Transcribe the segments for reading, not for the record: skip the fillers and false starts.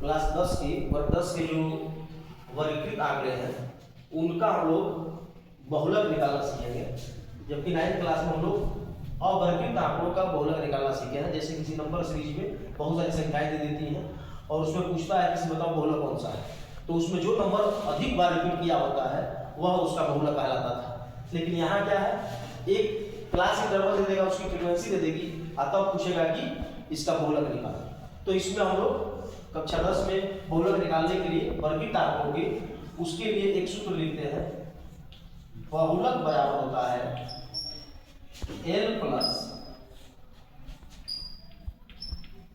Class 10 के वर्ग 10 के जो वर्गीकृत आंकड़े हैं उनका हम लोग बहुलक निकालना सीखेंगे, जबकि 9th क्लास में हम लोग अवर्गीकृत आंकड़ों का बहुलक निकालना सीखे हैं। जैसे किसी नंबर सीरीज में बहुत सारी संख्याएं दे देती हैं और उसमें पूछता है कि बताओ बहुलक कौन सा है, तो उसमें जो नंबर अधिक बार रिपीट किया होता है वह उसका बहुलक कहलाता था। लेकिन यहाँ क्या है, एक क्लास इंटरवल दे देगा, उसकी फ्रीक्वेंसी दे देगी और तब पूछेगा कि इसका बहुलक निकालो। तो इसमें हम लोग कक्षा 10 में बहुलक निकालने के लिए वर्गीकृत आंकड़ों के उसके लिए एक सूत्र लिखते हैं। बहुलक बराबर होता है L plus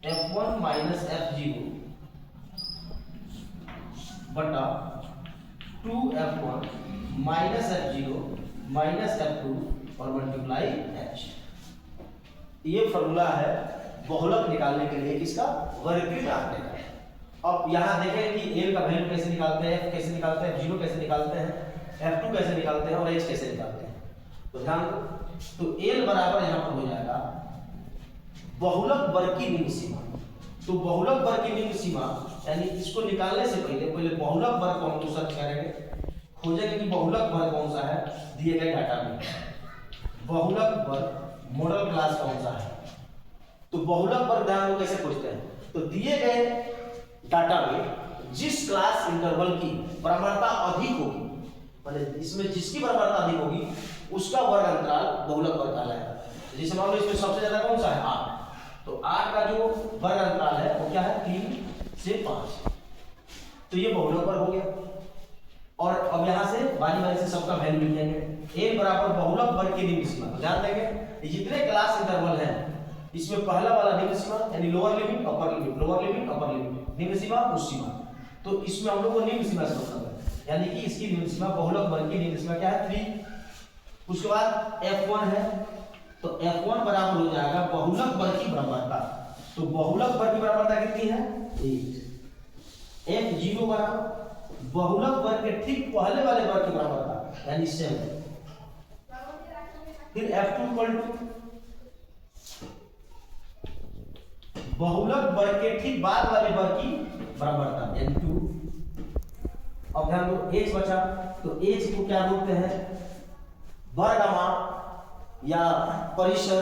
F1 minus F0 बटा 2F1 minus F0 minus F2 और मल्टीप्लाई H। ये फॉर्मूला है बहुलक निकालने के लिए किसका, वर्गीकृत आंकड़े का। अब यहाँ देखें कि L का वैल्यू कैसे निकालते हैं, F कैसे निकालते हैं, F0 कैसे निकालते हैं, F2 कैसे निकालते हैं और H कैसे निकालते हैं। तो ध्यान दो, तो L बराबर यहाँ पर हो जाएगा बहुलक वर्ग की निम्न सीमा। तो बहुलक वर्ग की निम्न सीमा यानी इसको निकालने से पहले बहुलक वर्ग को हम तो सर्च करेंगे, खोजेंगे कि बहुलक वर्ग कौन सा है दिए गए डाटा में। बहुलक वर्ग मॉडल क्लास कौन सा है, तो बहुलक वर्ग ध्यान को कैसे खोजते हैं, तो दिए गए डाटा में जिस क्लास इंटरवल की प्रवणता अधिक होगी, मतलब इसमें जिसकी प्रवणता अधिक होगी उसका वर्ग अंतराल बहुलक वर्ग कहलाएगा। जैसे मान लो इसमें सबसे ज्यादा कौन सा है 8, तो 8 का जो वर्ग अंतराल है वो क्या है 3 से 5, तो ये बहुलक वर्ग हो गया। और अब यहाँ से बारी से सबका वैल्यू लिखेंगे। A बराबर बहुलक वर्ग की निम्न सीमा। तो ध्यान देंगे जितने क्लास इंटरवल हैं इसमें पहला वाला निम्न सीमा यानी lower limit upper limit, lower limit upper limit, निम्न सीमा उस सीमा, तो इसमें हम लोग को निम्न सीमा से मतलब है, यानी कि इसकी निम्न सीमा बहुलक वर्ग की निम्न सीमा क्या है 3। उसके बाद F1 है, तो F1 बराबर हो जाएगा बहुलक वर्ग की प्रवणता। तो बहुलक वर्ग की प्रवणता कितनी है 8। F0 बराबर बहुलक वर्ग के ठीक पहले वाले वर्ग की प्रवणता यानी 7। फिर F2 इक्वल टू बहुलक वर्ग के ठीक बाद वाले वर्ग की प्रवणता यानी 2। अब ध्यान दो H बचा, तो H को क्या बोलते हैं वर्गमान या परिसर,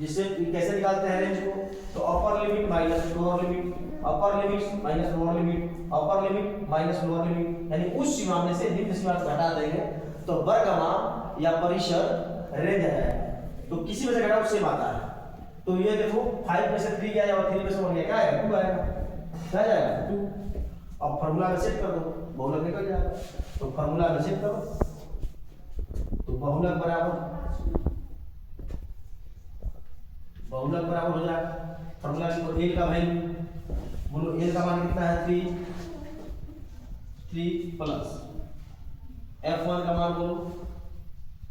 जिसे कैसे निकालते हैं रेंज को, तो upper limit minus lower limit, upper limit minus lower limit, upper limit minus lower limit, यानी उस सीमा में से निम्न सीमा को घटा देंगे तो वर्गमान या परिसर रेंज है। तो किसी में से घटा उससे आता है। तो ये देखो 5 में से 3 गया और 3 में से 1 गया, क्या आएगा 2 आएगा, क्या जाएगा 2। अब फार्मूला में सेट कर दो, बहुलक निकल जाएगा। तो फार्मूला में सेट करो, तो बहुलक बराबर हो जाएगा फार्मूला को L का वैल्यू बोलो, L का मान कितना है 3 प्लस F1 का मान बोलो,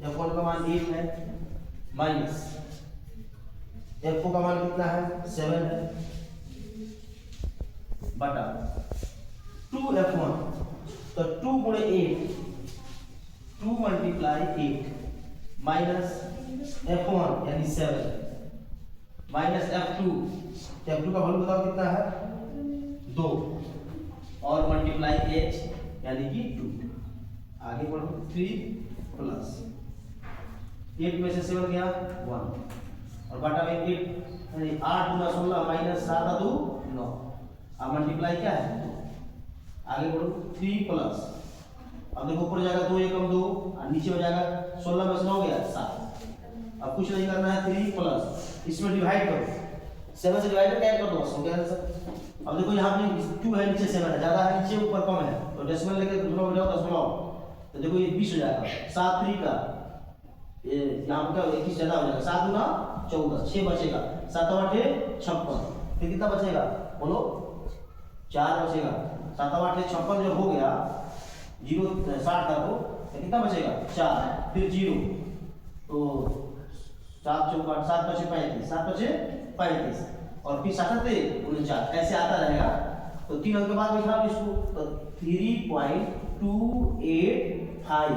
F1 का मान 8 है माइनस F4 का मान कितना है 7 है बटा 2F1, तो 2 गुणे 8 2 मल्टीप्लाई 8 माइनस F1 यानी 7 माइनस F2 का वैल्यू बताओ कितना है 2 और मल्टीप्लाई H यानी कि 2। आगे बढ़ो 3 प्लस 8 में से 7 गया 1 और बटा में 8 यानी 8 गुना 16 माइनस 7 2 9 अब मल्टीप्लाई क्या है 2। आगे बढ़ो 3 प्लस, अब देखो ऊपर जाएगा 2 एकम 2 और नीचे हो जाएगा 16 में से 9 गया 7। अब कुछ नहीं करना है 3 प्लस, इसमें डिवाइड करो 7 से डिवाइड करके कर दो, हो गया आंसर। अब देखो यहाँ पे 2 है नीचे 7 है, ज्यादा है नीचे ऊपर कम है, तो डेसिमल लेके दोनों बजाओ 10 बनाओ, तो देखो ये 20 हो जाएगा 7 3 का ये यहाँ पे क्या 21 ज्यादा हो जाएगा 7 गुना 14 6 बचेगा 7 8 56, फिर कितना बचेगा बोलो 4 बचेगा। 7 8 56 जब हो गया 0 60 था तो कितना बचेगा 4, फिर 0 तो 7 चौका 7 बचे 35, 7 बचे 35 और फिर 7 49 ऐसे आता रहेगा। तो 3 अंक के बाद लिखा इसको, तो 3.285।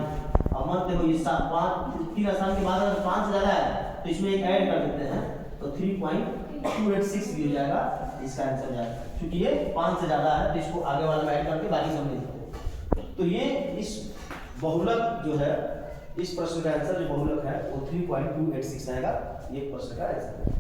अब मत देखो ये 3 आसान के बाद अगर 5 से ज्यादा है तो इसमें एक ऐड कर देते हैं, तो 3.286 भी हो जाएगा इसका आंसर जाएगा, क्योंकि ये 5 से ज़्यादा है तो इसको आगे वाला में ऐड करके बाकी सब नहीं सकते। तो ये इस बहुलक जो है, इस प्रश्न का आंसर जो बहुलक है वो 3.286 आएगा, ये प्रश्न का आंसर है।